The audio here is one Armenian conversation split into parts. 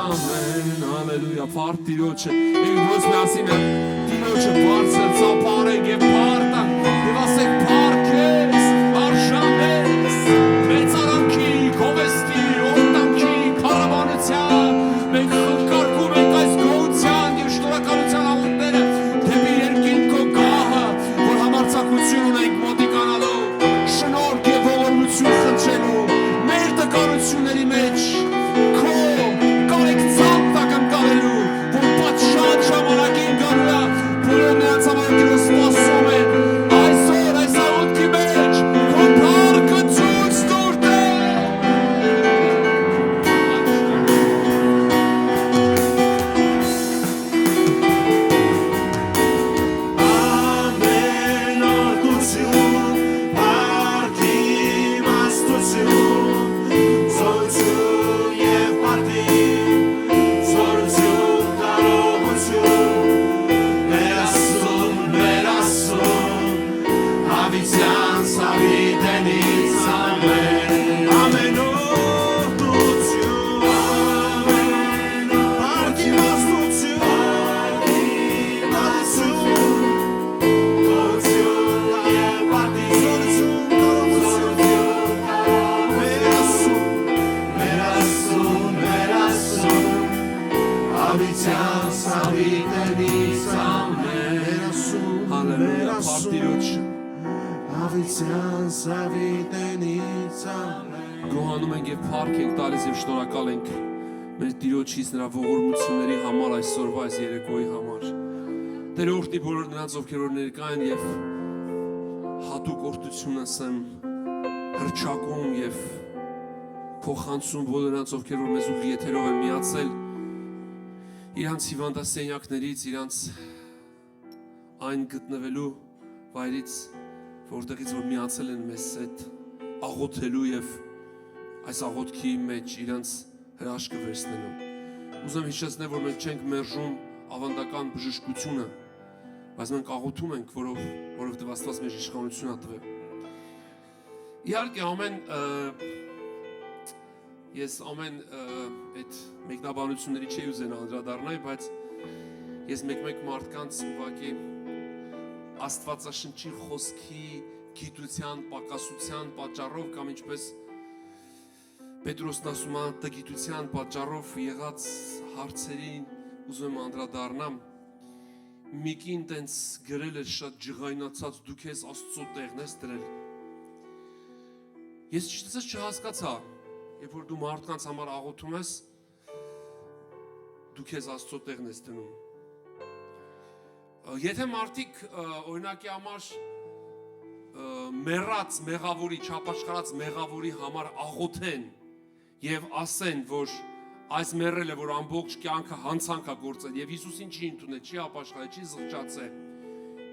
ամեն, հալելույա, փառք Տիրոջը։ Եկ դուս միասին Տիրոջը բարձր ծափարենք եւ փառտանք եւ ասենք փառք ես, արժան ես, մեծարանքի, քովեստի, օրհնանքի, քարավանության, մենք խնկարկում ենք այս գոհության եւ շնորհակալության աղոթները դեպի երկին քո գահը, որ համարձակություն ունենք մոտիկանալու, շնորհք եւ ողորմություն խնդրելու, մեր տկարությունների մեջ քո կարեկցանք տակն կարելու, որ պատշաճ ժամանակին գալու է, բոլոր նրանց համար Տիրոջ սպասում են, այսօր այս աղոթքի մեջ քո փառքը ցույց տուր Տեր։ Գոհանում ենք և փառք ենք տալիս և շնորհակալ ենք մեր Տիրոջից նրա ողորմությունների համար այսօրվա այս երեկոյի համար։ Տեր օրհնի բոլոր նրանց, ովքեր որ ներկա են և հատուկ օրհնություն ասեմ, հռչակում և փոխանցում բոլոր նրանց, ովքեր որ մեզ ուղիղ եթերով են միացել իրանց հիվանդասենյակներից, իրանց այն գտնվելու վայրից, որտեղից որ միացել են մեզ հետ աղոթելու և այս աղոթքի մեջ իրանց հրաշքը վերցնելու։ Ուզում հիշեցնել, որ մենք չենք մերժում ավանդական բժշկությունը, բայց մենք աղոթում ենք, որովհետև Աստված մեզ իշխանություն ա տվել։ Իհարկե ես ամեն այդ մեկնաբանությունների չի ուզենա անդրադառնալ, բայց ես մեկ մարդկանց ուղղակի Աստվածաշնչի խոսքի գիտության, պակասության պատճառով կամ ինչպես Պետրոսն ասում է տգիտության պատճառով եղած հարցերին ուզում եմ անդրադառնամ։ Միկին տենց գրել էր շատ ջղայնացած դու քեզ Աստծո տեղն ես դրել։ Ես ճիշտ չհասկացա, երբ որ դու մարդկանց համար աղոթում ես, դու քեզ Աստծո տեղն ես դնում։ Եթե մարդիկ օրինակի համար մեռած մեղավորի, չապաշխարած մեղավորի համար աղոթեն և ասեն, որ այս մեռելը, որ ամբողջ կյանքը հանցանք ա գործել և Հիսուսին չի ընդունել, չի ապաշխարել, չի զղջացել,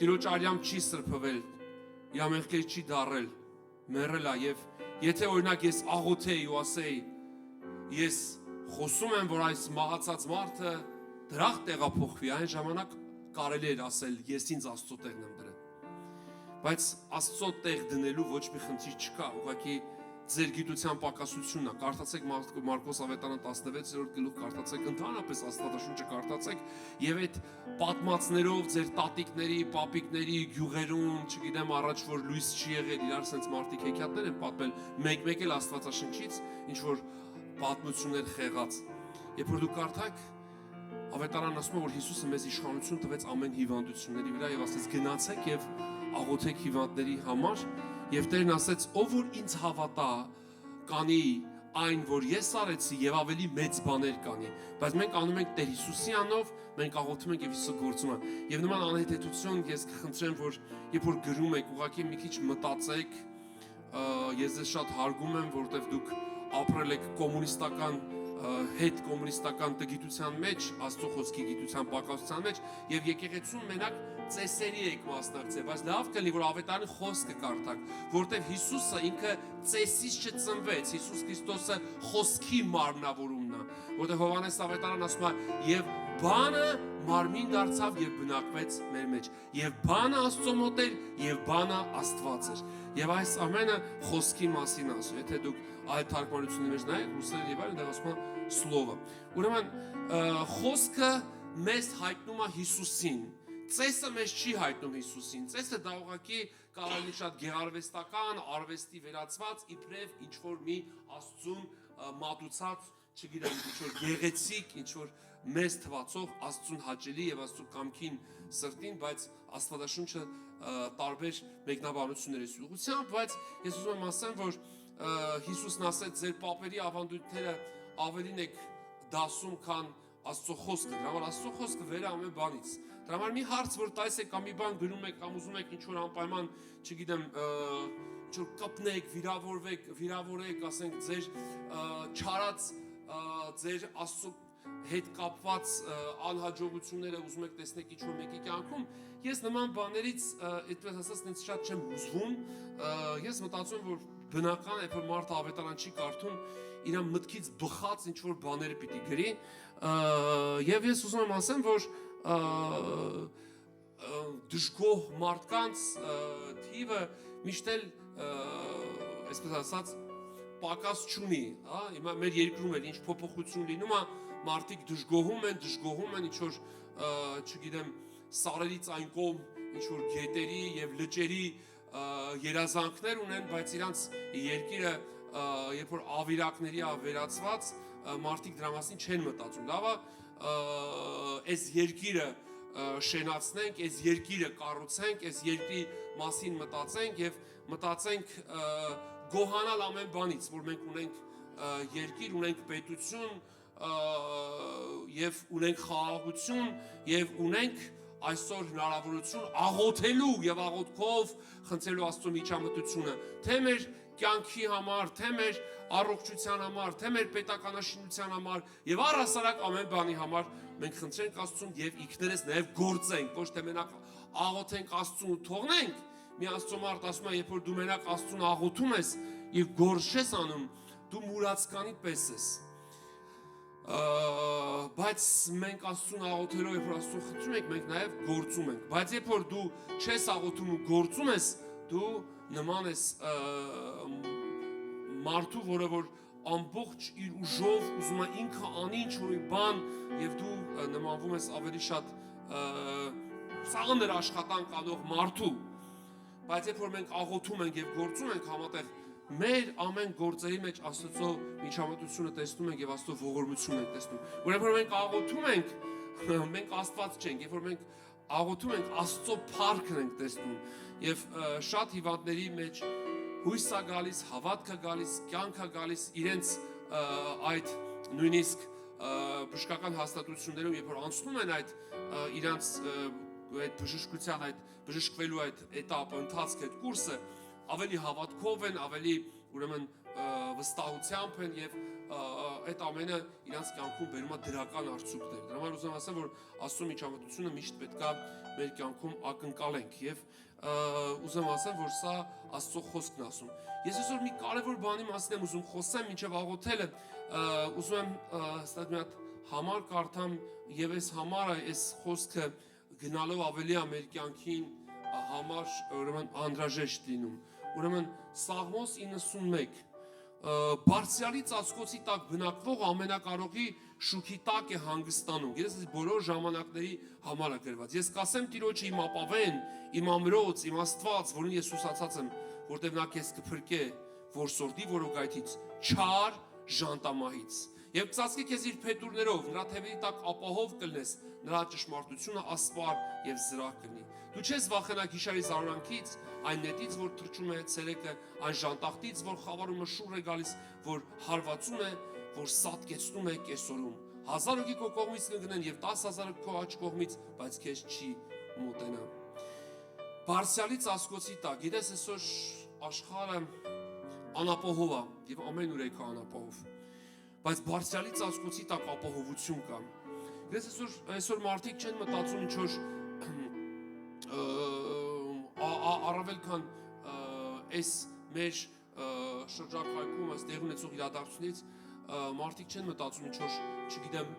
Տիրոջ արյամբ չի սրբվել, իր մեղքեր չի դառել, մեռել ա և եթե օրինակ ես աղոթեի ու ասեի, ես խոսում եմ, որ այս մահացած մարդը դրախտ տեղափոխվի, այն ժամանակ կարելի էր ասել, ես ինձ Աստծո տեղն եմ դրել։ Բայց Աստծո տեղ դնելու ոչ մի խնդիր չկա, ուղղակի ձեր գիտության պակասությունն է։ Կարդացեք Մարկոս ավետարան 16-րդ գլուխ, կարդացեք ընդհանրապես Աստվածաշունչը կարդացեք եւ այդ պատմածներով ձեր տատիկների, պապիկների գյուղերում, չգիտեմ, առաջ որ լույս չի եղել, իրար sense մարդիկ հեքիաթներ են պատմել, մեկ էլ Աստվածաշնչից, ինչ որ պատմություններ խեղած։ Երբ որ դուք կարդաք, ավետարանն ասում է, որ Հիսուսը մեզ իշխանություն տվեց ամեն հիվանդությունների վրա եւ ասեց գնացեք եւ աղոթեք հիվանդների համար եւ Տերն ասեց ով որ ինձ հավատա կանի այն որ ես արեցի եւ ավելի մեծ բաներ կանի բայց մենք անում ենք Տեր Հիսուսի անով մենք աղոթում ենք եւ Հիսուսը գործում է եւ նման անհետեցություն ես կխնդրեմ որ երբ որ գրում եք ուղղակի մի քիչ մտածեք ես ձեզ շատ հարգում եմ որովհետեւ դուք ապրել եք կոմունիստական հետ կոմունիստական տգիտության մեջ, Աստծո խոսքի գիտության պակասության մեջ եւ եկեղեցուն մենակ ծեսերի եք մասնակցել, բայց լավ կլինի որ ավետարանի խոսքը կարդաք, որտեղ Հիսուսը ինքը ծեսից չծնվեց, Հիսուս Քրիստոսը խոսքի մարմնավորումն է, որտեղ Հովհաննես ավետարան ասում է եւ բանը մարմին դարձավ եւ բնակվեց մեր մեջ։ Եվ բանը Աստծո մոտ էր, եւ բանը Աստված էր։ Եվ այս ամենը խոսքի մասին ասում։ Եթե դուք այլ թարգմանությունների մեջ նայեք, ռուսերեն եւ այլն, ասում է слово։ Ուրեմն խոսքը մեզ հայտնում է Հիսուսին։ Ծեսը մեզ չի հայտնում Հիսուսին։ Ծեսը դա ուղղակի կարող է շատ գեղարվեստական, արվեստի վերածված, իբրև ինչ որ մի Աստծուն մատուցած, չգիտեմ, ինչ որ գեղեցիկ, ինչ որ մեզ թվացող Աստծուն հաճելի եւ Աստծու կամքին սրտին, բայց Աստվածաշունչը տարբեր մեկնաբանություններ է ուղղությամբ, բայց ես ուզում եմ ասեմ, որ Հիսուսն ասեց, ձեր պապերի ավանդույթները ավելին եք դասում, քան Աստծո խոսքը։ Դրա համար Աստծո խոսքը վեր է ամեն բանից։ Դրա համար մի հարց, որ տայս եք կամ մի բան գնում եք կամ ուզում եք ինչ-որ անպայման, չգիտեմ, ինչ-որ կպնեք, վիրավորեք, ասենք ձեր չարած, ձեր Աստծո հետ կապված անհաջողությունները ուզում եք տեսնեք ինչ-որ մեկի կյանքում, ես նման բաներից, այդպես ասած, ինձ շատ չեմ հուզվում, ես մտածում եմ, որ բնական է, որ մարդը ավետարան չի կարդում, իր մտքից բխած ինչ-որ բաները պիտի գրի, եւ ես ուզում եմ ասեմ, որ դժգոհ մարդկանց թիվը միշտ էլ, այսպես ասած, պակաս չունի, հիմա մեր երկրում էլ ինչ փոփոխություն լինում է, մարդիկ դժգոհում են ինչ-որ, չգիտեմ, սարերից այն կողմ, ինչ-որ գետերի եւ լճերի երազանքներ ունեն, բայց իրանց երկիրը, երբ որ ավիրակների է վերածված, մարդիկ դրա մասին չեն մտածում։ Լավ է, այս երկիրը շենացնենք, այս երկիրը կառուցենք, այս երկրի մասին մտածենք եւ մտածենք գոհանալ ամեն բանից, որ մենք ունենք երկիր, ունենք պետություն եւ ունենք խաղաղություն եւ ունենք այսօր հնարավորություն աղոթելու եւ աղոթքով խնդրելու Աստծո միջամտությունը, թե մեր կյանքի համար, թե մեր առողջության համար, թե մեր պետականաշինության համար եւ առհասարակ ամեն բանի համար մենք խնդրենք Աստծուն եւ ինքներս նաեւ գործենք, ոչ թե մենակ աղոթենք Աստծուն ու թողնենք։ Մի Աստծո մարդ ասում է, երբ որ դու մենակ Աստծուն աղոթում ես եւ գործ չես անում, դու մուրացկանի պես ես։ Բայց մենք Աստծուն աղոթելով, երբ որ Աստծուն խնդրում ենք, մենք նաեւ գործում ենք։ Բայց երբ որ դու չես աղոթում ու գործում ես, դու նման ես մարդու, որը որ ամբողջ իր ուժով ուզում է ինքը անի ինչ-որ բան եւ դու նմանվում ես ավելի շատ ծանր աշխատանք անող մարդու։ Բայց երբ որ մենք աղոթում ենք եւ գործում ենք համատեղ, մեր ամեն գործերի մեջ Աստծո միջամտությունը տեսնում ենք եւ Աստծո ողորմությունն ենք տեսնում։ Երբ որ մենք աղոթում ենք, մենք Աստված չենք, երբ որ մենք աղոթում ենք, Աստծո փառքն ենք տեսնում եւ շատ հիվանդների մեջ հույս է գալիս, հավատք է գալիս, կյանք է գալիս իրենց այդ նույնիսկ բժշկական հաստատություններում, երբ որ անցնում են այդ իրենց այդ բժշկության, այդ բժշկվելու այդ էտապը, ընթացքը, այդ կուրսը, ավելի հավատքով են, ավելի ուրեմն վստահությամբ են եւ այդ ամենը իրանց կյանքում բերում է դրական արդյունքներ։ Դրա համար ուզում եմ ասեմ, որ Աստծո միջամտությունը միշտ պետք է մեր կյանքում ակնկալենք եւ ուզում ասեմ, որ սա Աստծո խոսքն ասում։ Ես այսօր մի կարևոր բանի մասին եմ ուզում խոսեմ, մինչև աղոթելը, ուզում եմ հստակ մի հատ համար կարդամ եւ այս համարը, այս խոսքը գնալով ավելի է մեր կյանքին համար ուրեմն անհրաժեշտ լինում։ Ուրեմն Սաղմոս 91 Բարձրյալի ծածկոցի տակ բնակվող ամենակարողի շուքի տակ է հանգստանում։ Ես բոլոր ժամանակների համար է գրված։ Ես կասեմ Տիրոջը իմ ապավեն, իմ ամրոց, իմ Աստված, որին ես հուսացած եմ, որտեղ նա քեզ կփրկե որսորդի որոգայթից, չար ժանտամահից։ Եվ կծածկի քեզ իր փետուրներով, նրա թևերի տակ ապահով կլնես, նրա ճշմարտությունը ասպար եւ զրահ կլինի։ Դու չես վախենա գիշերի զարրանքից, այն նետից, որ թրջում է ցերեկը, այն ժանտախտից, որ խավարումը շուռ է գալիս, որ հարվածում է, որ սատկեցնում է կեսորում։ 1000 հոգի քո կողմից կընկնեն եւ 10,000 քո աջ կողմից, բայց քեզ չի մոտենա։ Բարձրյալի ծածկոցի տակ, գիտես այսօր աշխարհը անապահով է եւ ամեն ուր է կա անապահով։ Բայց բարձրյալի ծածկոցի տակ ապահովություն կա։ Գիտես այսօր մարդիկ չեն մտածում ինչ որ առավել քան այս մեր շրջակայքում ըստ տեղի ունեցող իրադարձությունից մարդիկ չեն մտածում ինչ որ, չգիտեմ,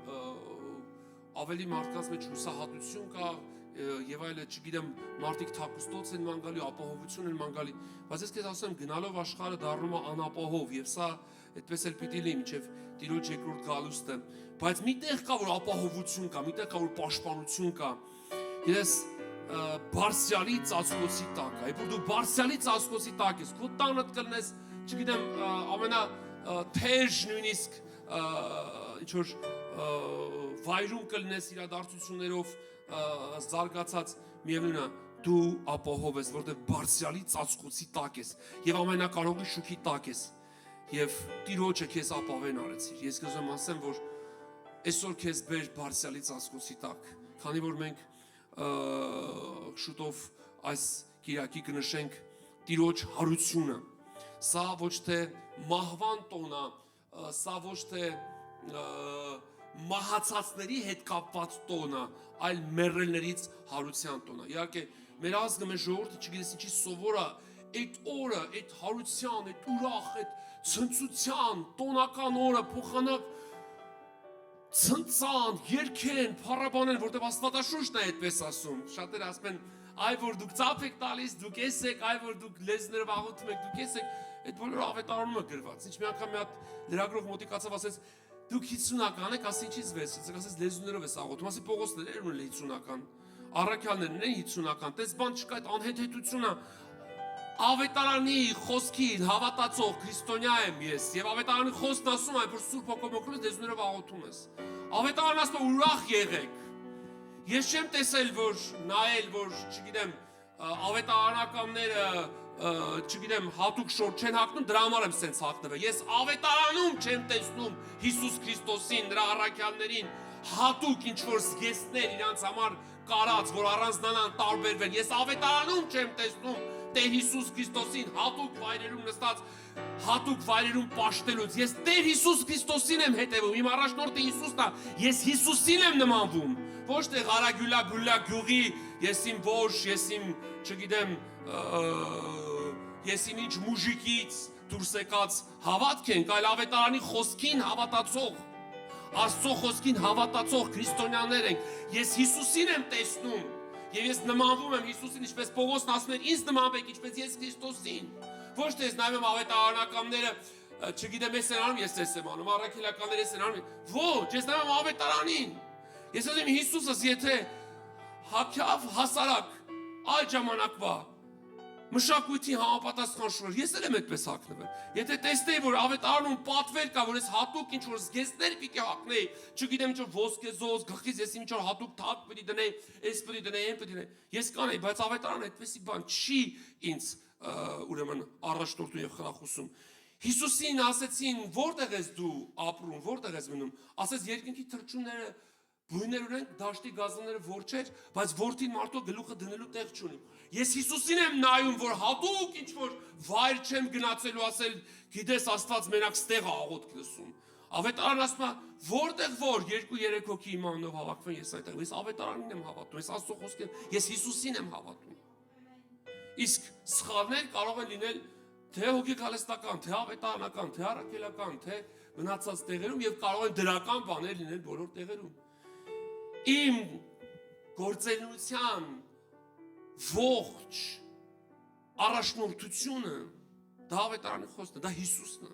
ավելի մարդկանց մեջ հուսահատություն կա եւ այլը, չգիտեմ, մարդիկ թակուստոց են մանգալի, ապահովություն են մանգալի, բայց ես քեզ ասում եմ, գնալով աշխարհը դառնում է անապահով եւ սա այդպես էլ պիտի լինի մինչեւ Տիրոջ երկրորդ գալուստը, բայց միտեղ կա որ ապահովություն կա, միտեղ կա որ պաշտպանություն կա։ Ես բարձրալի ծածկոցի տակ, այ որ դու բարձրալի ծածկոցի տակ ես, քո տանդ կլնես, չգիտեմ, ամենա թեժ նույնիսկ ինչ որ վայրում կլնես իրադարձություններով զարգացած, միևնույն է, դու ապահով ես, որտեղ բարձրալի ծածկոցի տակ ես եւ ամենակարողի շուքի տակ ես եւ Տիրոջը քեզ ապավեն արեցիր։ Ես կուզեմ ասեմ, որ այսօր քեզ բեր բարձրալի ծածկոցի տակ, քանի որ մենք շուտով այս կիրակի կնշենք Տիրոջ հարությունը։ Սա ոչ թե մահվան տոն է, սա ոչ թե մահացածների հետ կապված տոն է, այլ մեռելներից հարության տոն է։ Իհարկե, մեր ազգը, մեր ժողովուրդը չգիտես ինչի սովոր է այդ օրը, այդ հարության, այդ ուրախ, այդ ցնծության, տոնական օրը փոխանակ ցնցան, երգեն, փառաբանեն, որտեղ Աստվածաշունչն է այդպես ասում։ Շատերը ասում են, այ որ դուք ծափ եք տալիս, դուք ես եք, այ որ դուք լեզներով աղոթում եք, դուք ես եք, այդ բոլորը ավետարանում է գրված։ Ինչ մի անգամ մի հատ լրագրող մոտիկացավ ասեց, դուք 50-ական եք, ասի ինչից վես, ասես լեզուներով ես աղոթում, ասի Պողոսներն են 50-ական, առաքյալներն են 50-ական, տես բան չկա, այդ անհեթեթությունը ավետարանի խոսքին հավատացող քրիստոնյա եմ ես եւ ավետարանի խոսքն ասում է որ Սուրբ Հոգոմոքրոս լեզուներով աղոթում ես ավետարանը ասում է ուրախ եղեք ես չեմ տեսել որ նայել որ չգիտեմ ավետարանականները չգիտեմ հատուկ շորտ չեն հագնում դրա համար եմ սենց հագնվել ես ավետարանում չեմ տեսնում Հիսուս Քրիստոսին նրա առաքյալներին հատուկ ինչ որ զգեստներ իրանց համար կարած որ առանձնանան տարբերվեն ես ավետարանում չեմ տեսնում Տեր Հիսուս Քրիստոսին հատուկ վայրերում նստած հատուկ վայրերում պաշտելուց ես Տեր Հիսուս Քրիստոսին եմ հետևում իմ առաջնորդը Հիսուսն է ես Հիսուսին եմ նմանվում ոչ թե Ղարագյուլա Գուլա գյուղի ես իմ ոչ ես իմ չգիտեմ ես իմ ինչ մուժիկից դուրս եկած հավատք ենք այլ ավետարանի խոսքին հավատացող Աստծո խոսքին հավատացող քրիստոնյաներ ենք ես Հիսուսին եմ տեսնում Եվ ես նմանվում եմ Հիսուսին, ինչպես Պողոսն ասում էր, ինձ նմանվեք, ինչպես ես Քրիստոսին։ Ոչ թե ես նայում եմ ավետարանականները, չգիտեմ, ես են անում, ես ես եմ անում, առաքելականները ես են անում։ Ոչ, ես նայում եմ ավետարանին։ Ես ասում եմ Հիսուսս, եթե հագավ հասարակ այդ ժամանակվա մշակույթի համապատասխան շնորհ ես էլ եմ այդպես հագնվել եթե տեսնեի որ ավետարանում պատվեր կա որ ես հատուկ ինչ որ զգեստներ պիտի հագնեի չգիտեմ ինչ որ ոսկեզոծ գլխից ես ինչ որ հատուկ թակ պիտի դնեի այս պիտի դնեի այն պիտի դնեի ես կանեի բայց ավետարանը այդպեսի բան չի ինձ ուրեմն առաջնորդում եւ խրախուսում Հիսուսին ասեցին որտեղ ես դու ապրում որտեղ ես մնում ասեց երկնքի թռչունները բույներ ունեն դաշտի գազանները որ չէր բայց որդին մարդու գլուխը դնելու տեղ չունի Ես Հիսուսին եմ նայում, որ հատուկ ինչ-որ վայր չեմ գնացելու ասել, գիտես Աստված մենակ ստեղ աղոթք լսում։ Ավետարան ասում է, որտեղ որ 2-3 հոգի իմ անունով հավաքվեն, ես այդտեղ, ես ավետարանին եմ հավատում, ես Աստծո խոսքին, ես Հիսուսին եմ հավատում։ Իսկ սխալներ կարող են լինել թե հոգեկալեստական, թե ավետարանական, թե առաքելական, թե մնացած տեղերում եւ կարող են դրական բաներ լինել բոլոր տեղերում։ Իմ գործունեության ողջ առաջնորդությունը դա ավետարանի խոսքն է, դա Հիսուսն է։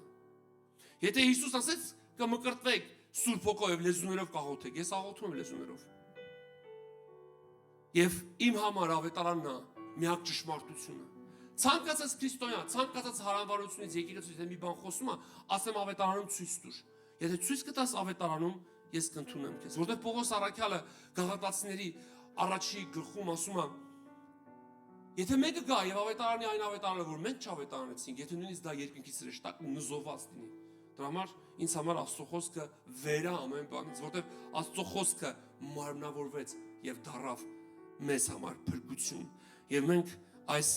Եթե Հիսուս ասեց կմկրտվեք Սուրբ Հոգով լեզուներով կաղոթեք, ես աղոթում եմ լեզուներով։ Եվ իմ համար ավետարանն է միակ ճշմարտությունը։ Ցանկացած քրիստոնյա, ցանկացած հարանվարությունից եկեղեցուից մի բան խոսում է, ասեմ ավետարանում ցույց տուր։ Եթե ցույց կտաս ավետարանում, ես կընդունեմ քեզ, որտեղ Պողոս առաքյալը գաղատացիների առաջի գլխում ասում է Եթե մեկը գա եւ ավետարանի այն ավետարանը, որ մենք չավետարանեցինք, եթե նույնիսկ դա երկնքի սրեշտակ նզովված լինի, դրա համար ինձ համար Աստծո խոսքը վերա ամեն բանից, որտեղ Աստծո խոսքը մարմնավորվեց եւ դառավ մեզ համար փրկություն։ Եվ մենք այս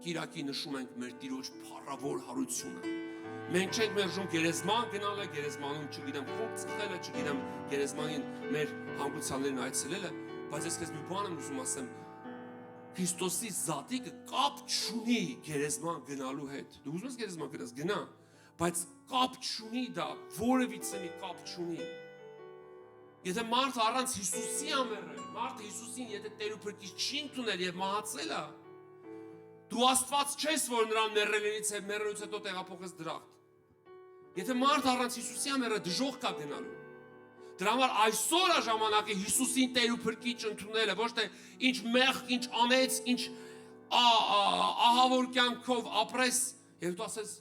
կիրակի նշում ենք մեր Տիրոջ փառավոր հարությունը։ Մենք չենք մերժում գերեզման գնալը, գերեզմանում, չգիտեմ, խոք ծխելը, չգիտեմ, գերեզմանին մեր հանգուցալերն այցելելը, բայց ես քեզ մի բան եմ ուզում ասեմ, Քրիստոսի զատիկը կապ չունի գերեզման գնալու հետ։ Դու ուզում ես գերեզման գնաս, գնա, բայց կապ չունի դա, որևիցե մի կապ չունի։ Եթե մարդ առանց Հիսուսի ամերել, մարդը Հիսուսին եթե Տեր ու Փրկիչ չի ընդունել եւ մահացել է, դու Աստված չես, որ նրան մեռելուց հետո տեղափոխես դրախտ։ Եթե մարդ առանց Հիսուսի ամերը դժոխք կա գնալու։ Դրա համար այսօր է ժամանակը Հիսուսին Տեր ու Փրկիչ ընդունելը, ոչ թե ինչ մեղք, ինչ անեց, ինչ ահավոր կյանքով ապրես, եւ դու ասես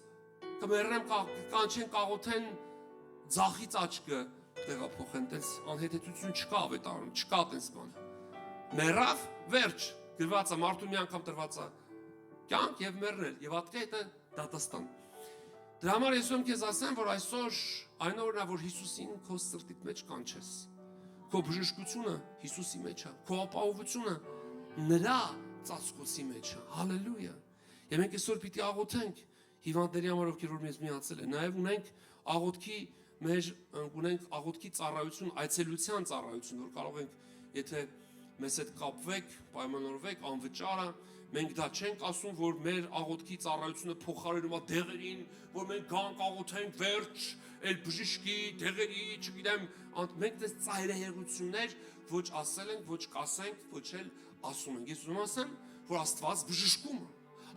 կմեռնեմ կանչեն կաղոթեն ձախից աչքը տեղափոխեն, տես անհետեցություն չկա ավետարանում, չկա տես բան։ Մեռավ, վերջ, գրված է մարդու մի անգամ տրված է կյանք եւ մեռնել, եւ ատկե դա դատաստան։ Դրա համար ես ում քեզ ասեմ, որ այսօր այն օրն է, որ Հիսուսին քո սրտիդ մեջ կանչես։ Քո բժշկությունը Հիսուսի մեջ է, քո ապահովությունը նրա ծածկոցի մեջ է։ Հալելույա։ Եվ մենք այսօր պիտի աղոթենք հիվանդների համար, ովքեր որ մեզ միացել են։ Նաև ունենք աղոթքի ունենք աղոթքի ծառայություն, այցելության ծառայություն, որ կարող ենք, եթե մեզ հետ կապվեք, պայմանավորվեք, անվճարը, մենք դա չենք ասում, որ մեր աղոթքի ծառայությունը փոխարինում է դեղերին, որ մենք գանք աղոթենք վերջ, էլ բժշկի, դեղերի, չգիտեմ, մենք դες ծայրահեղություններ ոչ ասել ենք, ոչ կասենք, ոչ էլ ասում ենք։ Ես ուզում ասեմ, որ Աստված բժշկում է։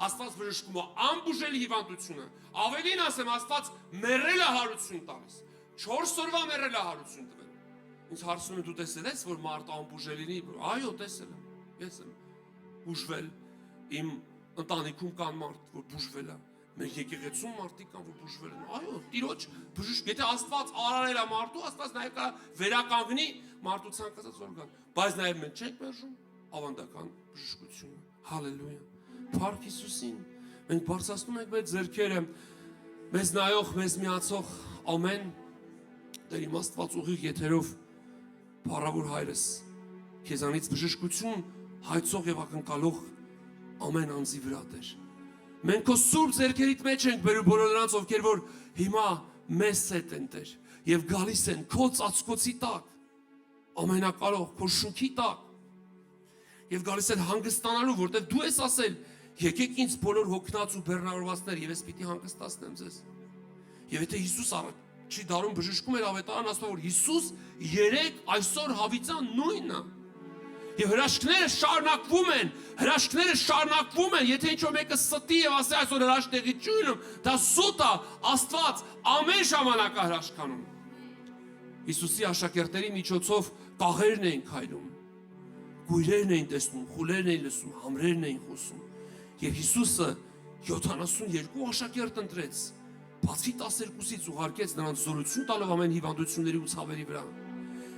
Աստված բժշկում է անբուժելի հիվանդությունը։ Ավելին ասեմ, Աստված մեռել է հարություն տալիս։ 4 օրվա մեռել է հարություն տվել։ Ինձ հարցնում է դու տեսել ես, որ մարդ անբուժելինի, այո, տեսել եմ։ Ես եմ բուժվել, իմ ընտանիքում կան մարդ, որ բուժվել է։ Մեր եկեղեցում մարդիկ կան, որ բուժվել են։ Այո, Տիրոջ բժշկ, եթե Աստված արարել է մարդու, Աստված նաև կա վերականգնի մարդու ցանկացած օրգան։ Բայց նաև մենք չենք մերժում ավանդական բժշկությունը։ Հալելույա։ Փառք Հիսուսին։ Մենք բարձրացնում ենք մեր ձեռքերը, մեզ նայող, մեզ միացող ամեն Տեր իմ Աստված ուղիղ եթերով փառավոր Հայրս, քեզանից բժշկություն հայցող եւ ակնկալող ամեն անձի վրա Տեր։ Մենք քո սուրբ ձեռքերիդ մեջ ենք բերում բոլոր նրանց, ովքեր որ հիմա մեզ հետ են Տեր եւ գալիս են քո ծածկոցի տակ, ամենակարող քո շունչի տակ եւ գալիս են հանգստանալու, որտեղ դու ես ասել, եկեք ինձ բոլոր հոգնած ու բեռնավորվածներ եւ ես պիտի հանգստացնեմ ձեզ։ Եվ եթե Հիսուս չի դարում բժշկում էր ավետարան ասում, որ Հիսուս երեք այսօր հավիտյան նույնն է։ Եվ հրաշքները շարունակվում են, եթե ինչ-որ մեկը ստի եւ ասի այսօր հրաշք տեղի չի ունենում, դա սուտ է, Աստված ամեն ժամանակ է հրաշքանում։ Հիսուսի աշակերտների միջոցով կաղերն էին քայլում, գույրերն էին տեսնում, խուլերն էին լսում, համրերն էին խոսում։ Եվ Հիսուսը 72 աշակերտ ընտրեց, բացի 12-ից ուղարկեց նրանց զորություն տալով ամեն հիվանդությունների ու ցավերի վրա։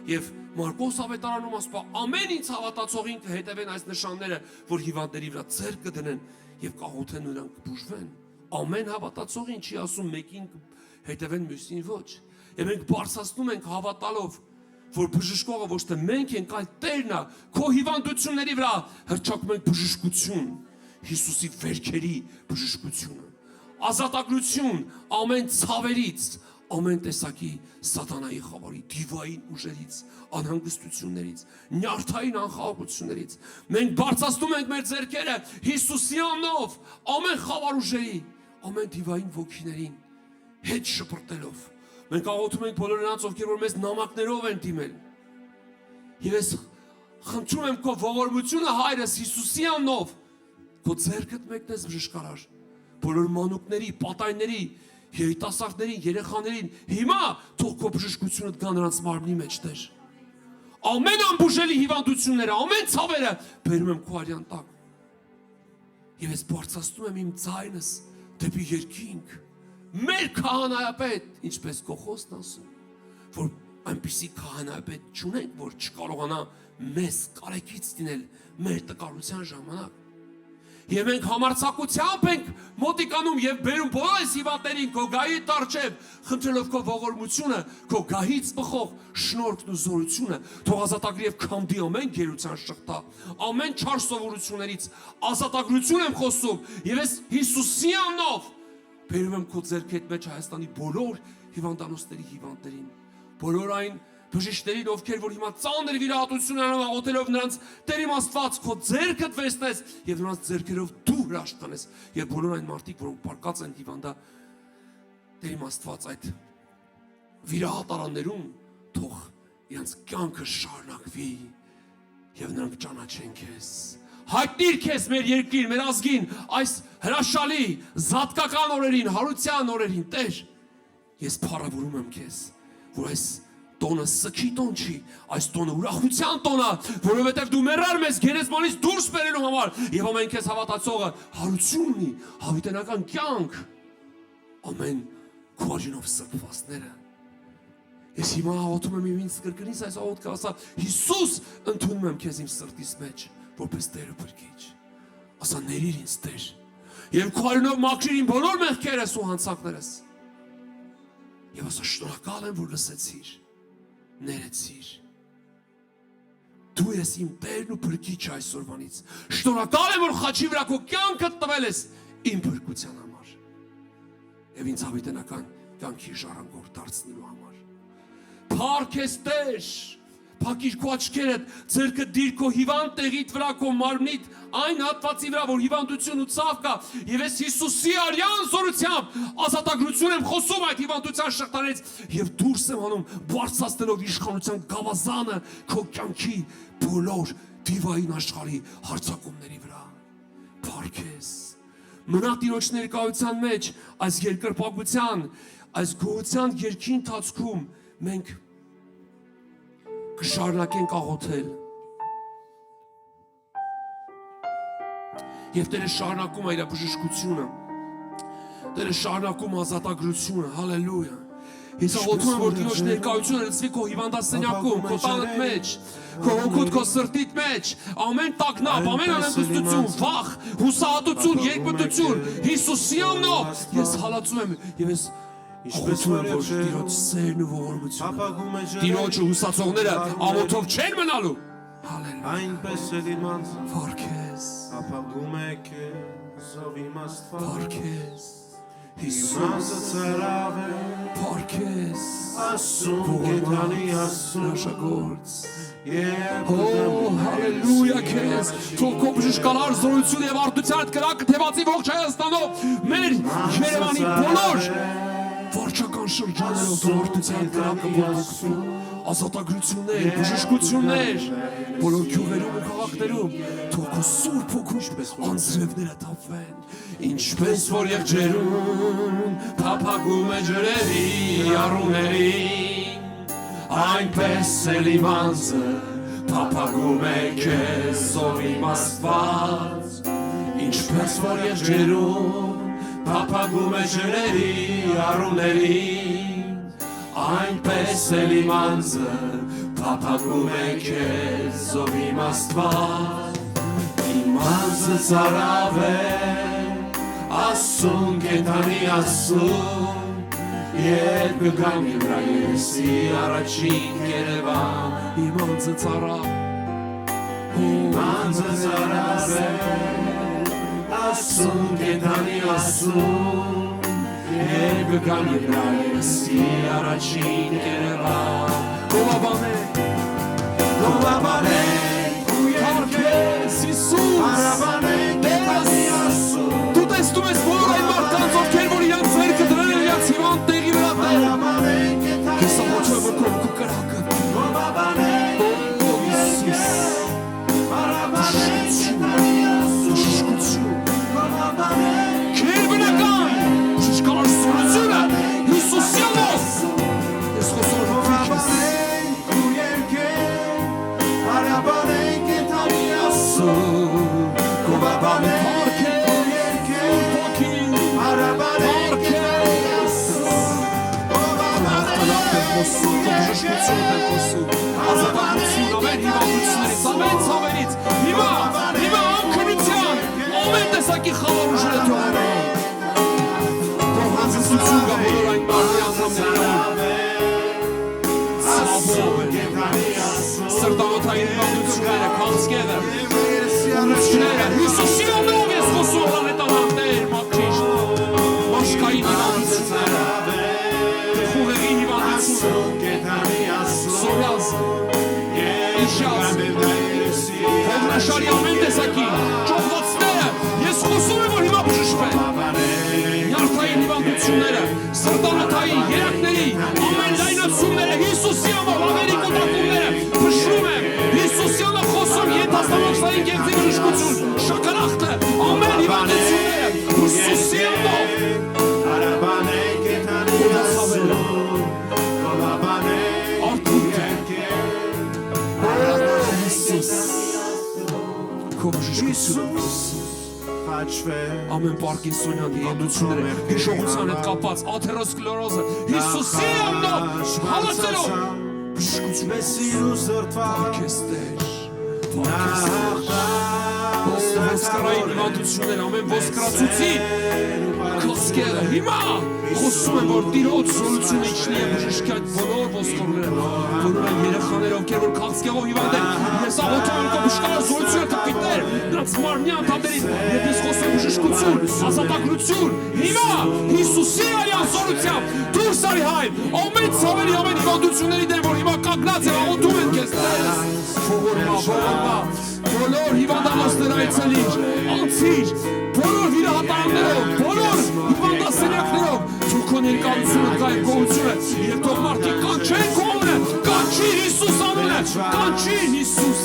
Եվ Մարկոս ավետարանում ասում է, ամեն ինձ հավատացողին կհետևեն այս նշանները, որ հիվանդների վրա ձեռք կդնեն եւ կաղոթեն ու նրանք կբուժվեն։ Ամեն հավատացողին չի ասում մեկին հետևեն, մյուսին ոչ։ Եվ մենք բարձրացնում ենք հավատալով, որ բժշկողը ոչ թե մենք ենք, այլ Տերն է, քո հիվանդությունների վրա հրճակում ենք բժշկություն, Հիսուսի վերքերի բժշկությունը, ազատագրություն ամեն ցավերից, ամեն տեսակի սատանայի խավարի, դիվային ուժերից, անհանգստություններից, նյարդային անխաղաղություններից։ Մենք բարձրացնում ենք մեր ձեռքերը Հիսուսի անունով, ամեն խավար ուժերի, ամեն դիվային ոգիներին հետ շպրտելով։ Մենք աղոթում ենք բոլոր նրանց, ովքեր որ մեզ նամակներով են դիմել։ Եվ ես խնդրում եմ քո ողորմությունը Հայրս Հիսուսի անունով, քո ձեռքդ մեկնես բժշկարար, բոլոր մանուկների, պատայների, երիտասարդներին, երեխաներին, հիմա թող քո բժշկությունը գա նրանց մարմնի մեջ Տեր։ Ամեն անբուժելի հիվանդությունները, ամեն ցավերը բերում եմ քո արյան տակ։ Եվ ես բարձրացնում եմ իմ ձայնս դեպի երկինք։ Մեր քահանայապետ, ինչպես Գողոսն ասում, որ այնպիսի քահանայապետ չունենք, որ չկարողանա մեզ կարեկից դինել մեր տկարության ժամանակ։ Եվ մենք համարձակությամբ ենք մոտիկանում եւ բերում բոլոր այս հիվանդներին քո գահի տառչև, խնդրելով քո ողորմությունը, քո գահից բխող շնորհքն ու զորությունը, թող ազատագրի եւ քանդի ամեն գերության շղթա, ամեն չար սովորություններից ազատագրություն եմ խոսում եւ ես Հիսուսի անունով բերում եմ քո ձեռքիդ մեջ Հայաստանի բոլոր հիվանդանոցների հիվանդներին, բոլոր այն բժիշկներին, ովքեր որ հիմա ծանր վիրահատություն են աղոթելով նրանց Տեր իմ Աստված քո ձեռքդ վերցնես եւ նրանց ձեռքերով դու հրաշք տանես եւ բոլոր այն մարդիկ, որոնք պարկած են հիվանդա Տեր իմ Աստված այդ վիրահատարաններում թող իրենց կյանքը շարունակվի եւ նրանք ճանաչեն քեզ։ Հայտնիր քեզ մեր երկրին, մեր ազգին, այս հրաշալի զատկական օրերին, հարության օրերին, Տեր, ես փառավորում եմ քեզ, որ այս տոնը սքի տոն չի, այս տոնը ուրախության տոն է, որովհետև դու մեռար մեզ գերեզմանից դուրս բերելու համար եւ ամեն քեզ հավատացողը հարություն ունի, հավիտենական կյանք, ամեն քո արժանով սրբվածները։ Ես հիմա աղոթում եմ ինձ կրկնից այս աղոթքը, ասա Հիսուս, ընդունում եմ քեզ իմ սրտիս մեջ, որպես Տեր ու Փրկիչ։ Ասա ներիր ինձ Տեր, եւ քո արյունով մաքրիր իմ բոլոր մեղքերս ու հանցանքներս։ Եվ ասա շնորհակալ եմ, որ լսեցիր, ներեցիր։ Դու ես իմ Տերն ու Փրկիչը այսօրվանից։ Շնորհակալ եմ, որ խաչի վրա քո կյանքը տվել ես իմ փրկության համար եւ ինձ հավիտենական կյանքի ժառանգորդ դարձնելու համար։ Փառք ես Տեր, փակիր քո աչքերդ, ձեռքը դիր քո հիվանդ տեղիդ վրա, քո մարմնիդ այն հատվածի վրա, որ հիվանդություն ու ցավ կա, եւ ես Հիսուսի արյան զորությամբ ազատագրություն եմ խոսում այդ հիվանդության շղթաներից եւ դուրս եմ անում, բարձրացնելով իշխանության գավազանը քո կյանքի բոլոր դիվային աշխարհի հարձակումների վրա։ Փառք ես։ Մնա Տիրոջ ներկայության մեջ այս երկրպագության, այս գոհության երկի ընթացքում մենք կշարունակենք աղոթել։ Եվ Տերը շարունակում է իր բժշկությունը։ Տերը շարունակում ազատագրությունը, հալելույա։ Ես աղոթում եմ, որ Տիրոջ ներկայությունը լցվի քո հիվանդասենյակում, քո տանդ մեջ, քո հոգուդ, քո սրտիդ մեջ, ամեն տագնապ, ամեն անհանգստություն, վախ, հուսահատություն, երկմտություն, Հիսուսի անունով ես հալածում եմ եւ ես աղոթում եմ, որ Տիրոջ սերն ու ողորմությունը, Տիրոջը հուսացողները ամոթով չեն մնալու։ Հալելույա։ Այնպես էլ իմ անձը Փառք ես, ապագում է քեզ, ով իմ Աստված։ փառք ես, Հիսուսը ծարավ է, փառք ես, ասում կենդանի ասում, հրաշագործ։ երբ Օ, հալելույա քեզ, թող քո բժշկարար զորություն եւ արդյունության կրակը թևածի ողջ Հայաստանով, մեր Երևանի բոլոր վարչական շրջաններով դու արդյունության կրակը բողոքվի, ազատագրություններ, բժշկություններ, բոլոր գյուղերում ու քաղաքներում, թող քո սուրբ հոգու անձրևները թափվեն, ինչպես որ եղջերուն փափագում է ջրերի առուներին, այնպես էլ իմ անձը փափագում է քեզ, ով իմ Աստված, ինչպես որ եղջերուն փափագում է ջրերի առուներին, այնպես էլ իմ անձը փափագում է քեզ, ով իմ Աստված, իմ անձը ծարավ է, ասում կենդանի ասում, երբ կգամ Եբրայեցի առաջին Երևան, իմ անձը ծարավ, իմ անձը ծարավ է, ասում կենդանի ասում, երբ կգամ Եբրայեցի առաջին Երևան, գովաբանենք, ու երկես Հիսուս, արաբանենք կենդանի ասում, դու տեսնում ես բոլոր այն մարդկանց, ովքեր որ իրանց ձեռքը դրել են իրանց հիվանդ տեղի վրա Տեր, ես աղոթում եմ, որ քո հոգու կրակը, Օ Հիսուս, բժշկություն, քերբնական, բժշկարար զորությունը, Հիսուսի անունով, ես խոսում եմ Փրկիչս, հիմա անքնության, ամեն տեսակի խավար ուժերը թողնեն, թող հանձնություն գա բոլոր այն մարդի անդամները, սրտանոթային հիվանդությունները, քաղցկեղը, ուռուցքները, Հիսուսի անունով ես խոսում planետանաններ, մաքրիչ, մաշկային հիվանդությունները, խուղեղի հիվանդությունը, սորյազ, իջյազ, հողնաշարի ամեն տեսակի, ճողվածները, ես խոսում եմ, որ հիմա բժշկվեն, նյարդային հիվանդությունները, սրտանոթային, երակների, ամեն լայնացումները, Հիսուսի անունով, ամերի կուտակում փաստամասային գեղձի բժշկություն, շաքարախտը, ամեն հիվանդությունները Հիսուսի անունով Ամեն Պարկինսոնյան հիվանդությունները, հիշողության հետ կապած աթերոսկլերոզը Հիսուսի անունով հալածելով բժշկություն Պարկեստեր Ոսկրային հիվանդություններ, ամեն ոսկրացուցի կասկերը հիմա խոսում են, որ Տիրոջ զորությունը իջնի է բժշկի այդ բոլոր ոսկորները, բոլոր այն երեխաները, ովքեր որ քաղցկեղով հիվանդ են, ես աղոթում եմ քո բժշկարար զորությունը տպիտներ, նրանց մարմնի անդամներին, եւ ես խոսում եմ բժշկություն, ազատագրություն, հիմա Հիսուսի արյան զորությամբ դուրս արի հայր, ամեն ցավերի, ամեն հիվանդությունների դեմ, որ հիմա կանգնած է աղոթում են քեզ, ողորմա, բոլոր հիվանդանոցներ այցելիր, անցիր, բոլոր վիրահատարաններով, բոլոր հիվանդասենյակներով, թող քո ներկայությունը կա եւ գոհությունը, եւ թող մարդիկ կանչեն քո անունը, կանչիր Հիսուս անունը, կանչիր Հիսուս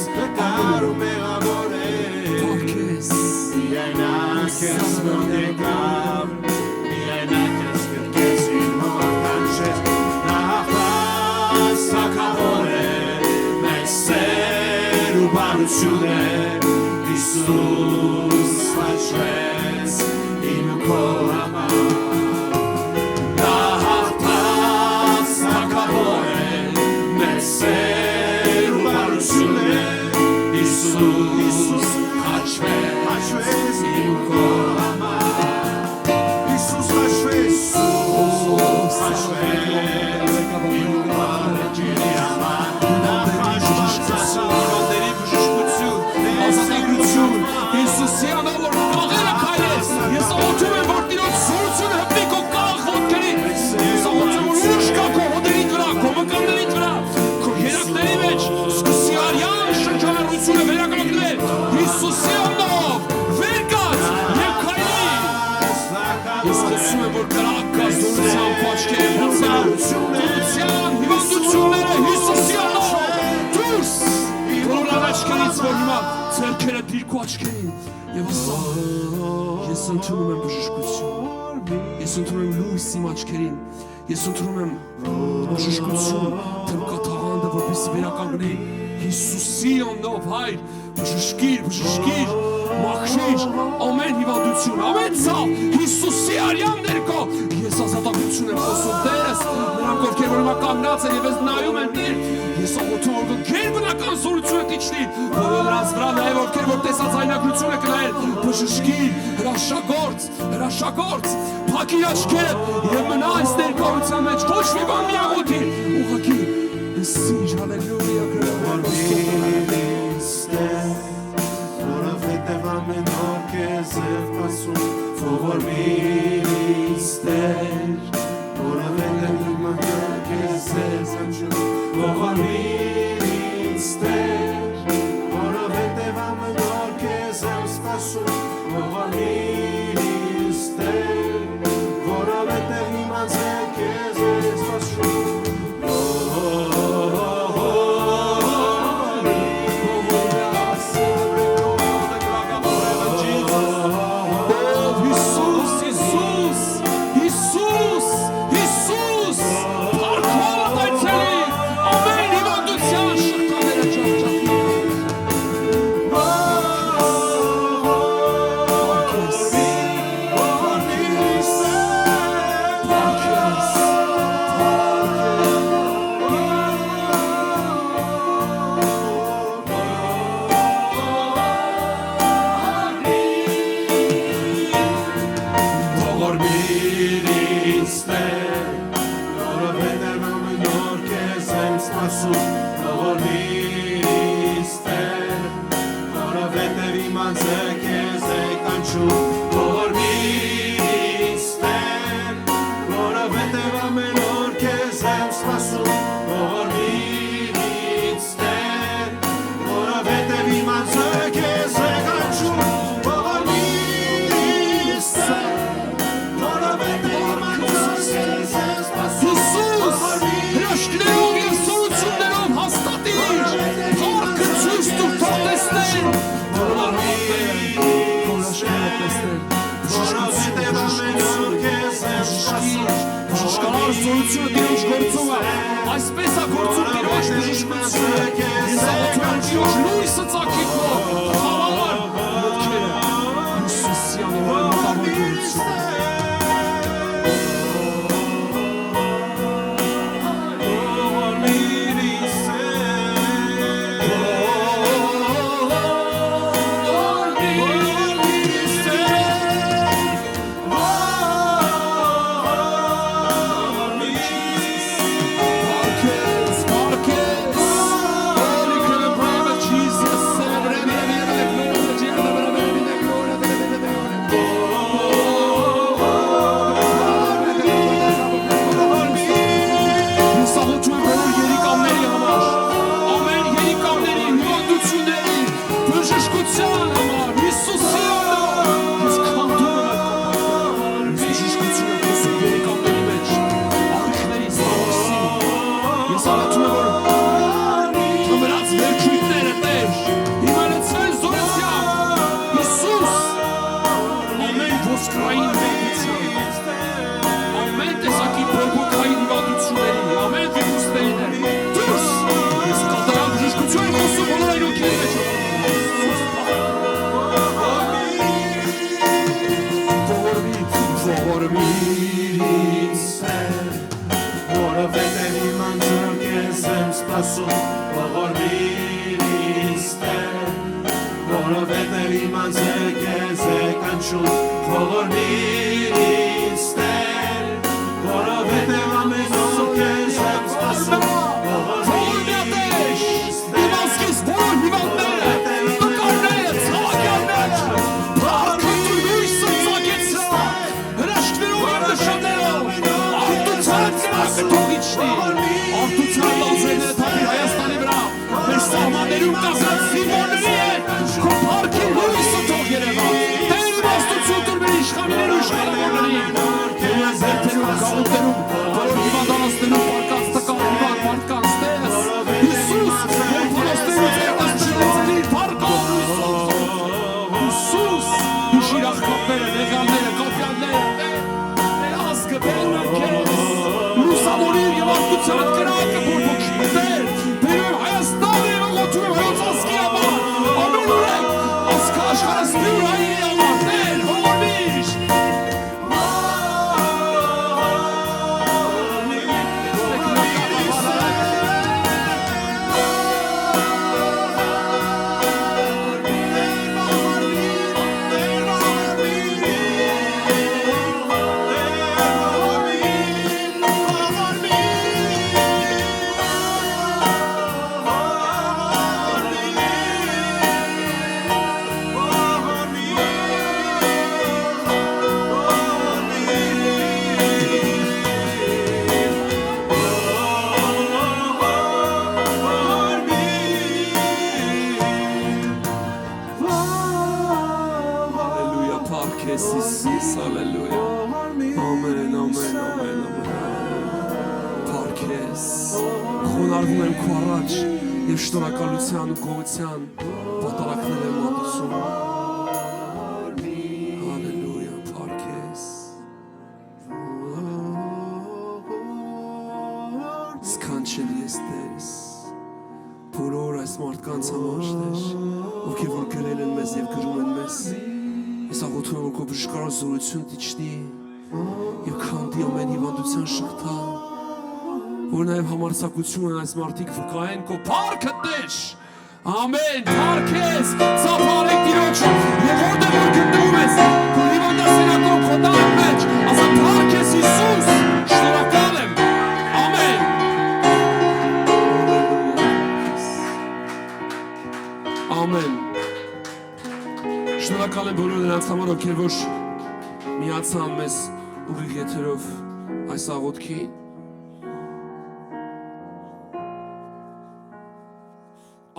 անունը։ Փոքես, Հիսուս վաչվեց իմ քո համար Նա հաղթած թագավոր է մեծ սեր ու բարություն է Հիսուս վաչվեց իմ քո համար Հիսուս վաչվեց իմ քո համար Հիսուսի անունով որ կաղերը քայլես, ես աղոթում եմ, որ Տիրոջ զորությունը հպնի քո կաղ ոտքերին, ես աղոթում եմ, որ ուժ կա քո հոդերի վրա, քո մկանների վրա, քո երակների մեջ, սկսի արյան շրջանառությունը վերականգնել, Հիսուսի անունով, վեր կաց եւ քայլի։ Ես խոսում եմ, որ կրակ կա զորության աչքերը բացելու, հիվանդությունները Հիսուսի անունով, դուրս, բոլոր աչքերից որ հիմա ձեռքերը դիր քո աչքերին եւ ասա ես ընդունում եմ բժշկություն ես ընդունում եմ լույս իմ աչքերին ես ընդունում եմ բժշկություն թմկա թաղանդը որպեսզի վերականգնի Հիսուսի անունով հայր բժշկիր մաքրիր ամեն հիվանդություն ամեն ցավ Հիսուսի արյան ներկա ես ազատագրություն եմ խոսում Տերս նրանք ովքեր որ հիմա կանգնած են եւ ես նայում են Տեր ես աղոթում եմ որ գերբնական զորությունը դիչնի բոլոր նրանց վրա նաեւ ովքեր որ տեսածայնագրություն է կնայել բժշկիր հրաշագործ փակիր աչքերը եւ մնա այս ներկայության մեջ ոչ մի բան մի աղոթի ուղղակի սիր հալելույա որովհետեւ ամեն օր քեզ եմ ասում Fovor minister որովհետեւ իմ քեզ եմ Fovor minister որովհետեւ ամեն օր քեզ եմ սպասում Fovor minister որովհետեւ իմ քեզ եմ սպասում Խոնարհվում եմ քո առաջ եւ շնորհակալության ու գոհության պատարակներ եմ մատուցում։ Հալելույա, փառք ես։ Սքանչելի ես Տեր, բոլոր այս մարդկանց համար Տեր, ովքեր որ գրել են մեզ եւ գրում են մեզ։ Ես աղոթում եմ, որ քո բժշկարար զորություն դիչնի եւ քանդի ամեն հիվանդության շղթա, որ նաև համարձակություն այս մարդիկ վկայեն քո փառքը Տեր։ Ամեն, փառք ես, ծափարեք Տիրոջ, եւ որտեղ որ գտնվում ես, քո հիվանդասիրական քո տան մեջ, ասա փառք ես Հիսուս, շնորհակալ եմ։ Ամեն։ Ամեն։ Շնորհակալ եմ բոլոր նրանց համար, ովքեր որ միացան մեզ ուղիղ եթերով այս աղոթքին։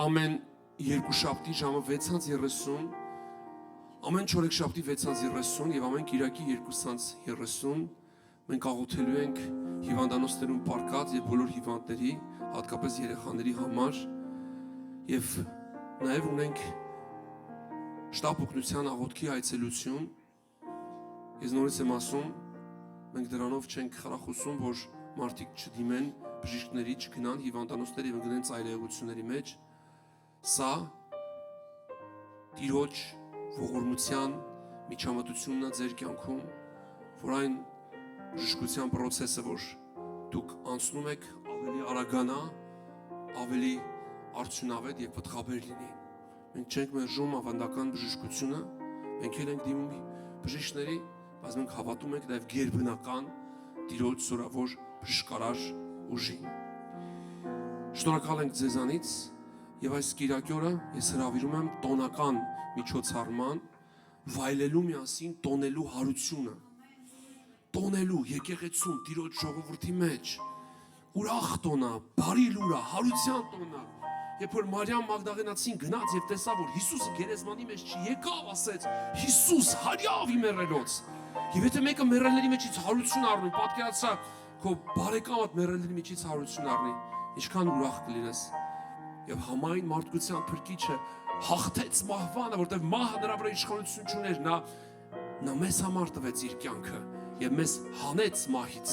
Ամեն երկուշաբթի ժամը 6:30, ամեն չորեքշաբթի 6:30 եւ ամեն կիրակի 2:30 մենք աղոթելու ենք հիվանդանոցներում պարկած եւ բոլոր հիվանդների, հատկապես երեխաների համար եւ նաեւ ունենք շտապ օգնության աղոթքի այցելություն։ Ես նորից եմ ասում, մենք դրանով չենք խրախուսում, որ մարդիկ չդիմեն բժիշկների, չգնան հիվանդանոցներ եւ ընկնեն ծայրահեղությունների մեջ։ Սա Տիրոջ ողորմության միջամտությունն է ձեր կյանքում, որ այն բժշկության process-ը, որ դուք անցնում եք, ավելի արագանա, ավելի արդյունավետ եւ պտղաբեր լինի։ Մենք չենք մերժում ավանդական բժշկությունը, մենք էլ ենք դիմում բժիշկների, բայց մենք հավատում ենք նաեւ գերբնական Տիրոջ զորավոր բժշկարար ուժին։ Շնորհակալ ենք ձեզանից։ Եվ այս կիրակի օրը ես հրավիրում եմ տոնական միջոցառման վայելելու միասին տոնելու հարությունը, տոնելու եկեղեցում Տիրոջ ժողովրդի մեջ ուրախ տոնա, բարի լուրա, հարության տոնա։ Երբ որ Մարիամ Մագդաղենացին գնաց եւ տեսավ, որ Հիսուսը գերեզմանի մեջ չեկավ, ասեց. Հիսուս հարյավ իմ մեռելոց։ Եվ եթե մեկը մեռելների մեջից հարություն առնի, պատկերացրա քո բարեկամդ մեռելների մեջից հարություն առնի, ինչքան ուրախ կլինես։ Եվ համայն մարդկության փրկիչը հաղթեց մահվանը, որտեղ մահը նրա վրա իշխանություն չուներ, նա մեզ համար տվեց իր կյանքը եւ մեզ հանեց մահից։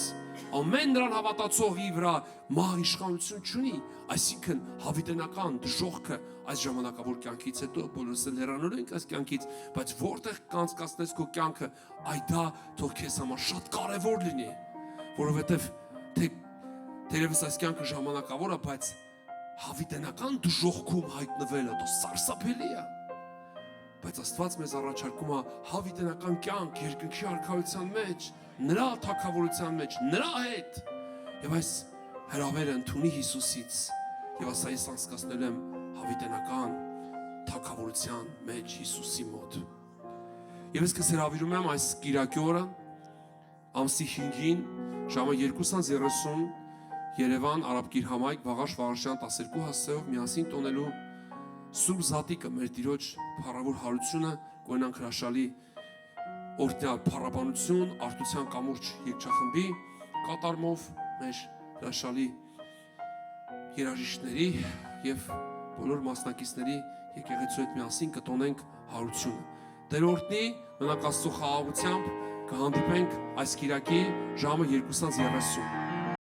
Ամեն նրան հավատացողի վրա մահ իշխանություն չունի, այսինքն հավիտենական դժոխքը այս ժամանակավոր կյանքից հետո բոլորս էլ հեռանալու ենք այս կյանքից, բայց որտեղ կանցկացնես քո կյանքը, այ դա թող քեզ համար շատ կարեւոր լինի, որովհետեւ թերևս այս կյանքը ժամանակավոր է, բայց հավիտենական դժոխքում հայտնվելը դա սարսափելի է։ Բայց Աստված մեզ առաջարկում է հավիտենական կյանք երկնքի արքայության մեջ, նրա թագավորության մեջ, նրա հետ։ Եվ այս հրավերը ընդունի Հիսուսից, եւ ասա ես անցկացնել եմ հավիտենական թագավորության մեջ Հիսուսի մոտ։ Եվ ես կհրավիրում եմ այս կիրակի օրը ամսի 5-ին ժամը 2:30 Երևան Արաբկիր համայնք Վաղաշ Վաղաշյան 12 հասցեով միասին տոնելու Սուրբ Զատիկը մեր Տիրոջ փառավոր հարությունը կոյնանք հրաշալի օրհնյալ փառաբանություն Արտության կամուրջ երգչախմբի կատարմով մեր հրաշալի երաժիշտների եւ բոլոր մասնակիցների եկեղեցու հետ միասին կտոնենք հարությունը։ Տեր օրհնի, մնաք Աստծո խաղաղությամբ կհանդիպենք այս կիրակի ժամը 2:30